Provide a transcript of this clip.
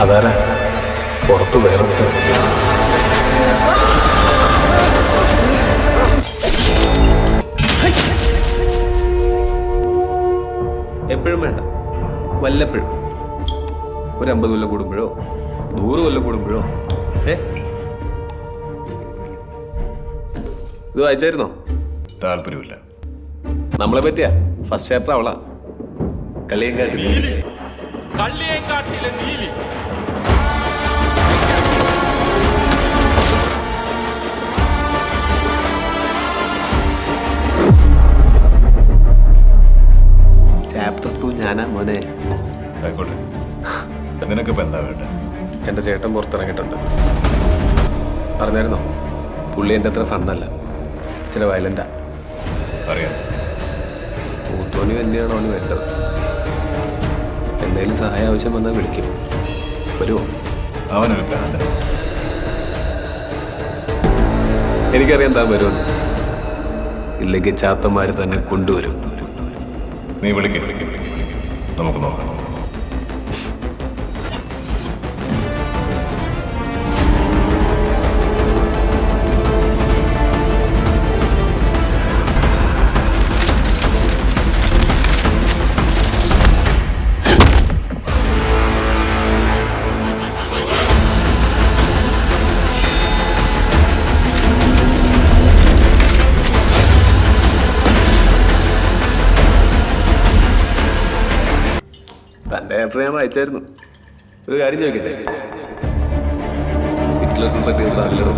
അതാരാ പുറത്ത് വേറൊരുത്തൻ? എപ്പോഴും വേണ്ട, വല്ലപ്പോഴും. ഒരു 50 കൊല്ലം കൂടുമ്പോഴോ 100 കൊല്ലം കൂടുമ്പോഴോ. ഇത് വായിച്ചായിരുന്നോ? താല്പര്യമില്ല. നമ്മളെ പറ്റിയാ ഫസ്റ്റ് ചാപ്റ്റർ അവളാ. കളിയങ്കാട്ടിലെ നീലി. ചാപ്റ്റർ 2 ഞാനാ മോനെ. ആയിക്കോട്ടെ, നിനക്കിപ്പോ എന്താ വേണ്ട? എൻ്റെ ചേട്ടൻ പുറത്തിറങ്ങിയിട്ടുണ്ട്. പറഞ്ഞായിരുന്നോ? പുള്ളി എൻ്റെ അത്ര ഫണ്ണല്ല, ചില വയലൻ്റാ. അറിയാം. മൂത്തോനി തന്നെയാണോ അവന് വേണ്ടത്? എന്തെങ്കിലും സഹായം ആവശ്യം വന്നാൽ വിളിക്കും. വരുമോ? അവനൊരു ഭ്രാന്തൻ. എനിക്കറിയാം താൻ വരുമെന്ന്. ഇല്ലെങ്കിൽ ചാത്തന്മാർ തന്നെ കൊണ്ടുവരും. നീ വിളിക്കും, നമുക്ക് നോക്കാം. തൻ്റെ പേപ്പർ ഞാൻ വായിച്ചായിരുന്നു. ഒരു കാര്യം ചോദിക്കട്ടെ, ഹിറ്റ്ലറിനെ പറ്റി നല്ലടോ?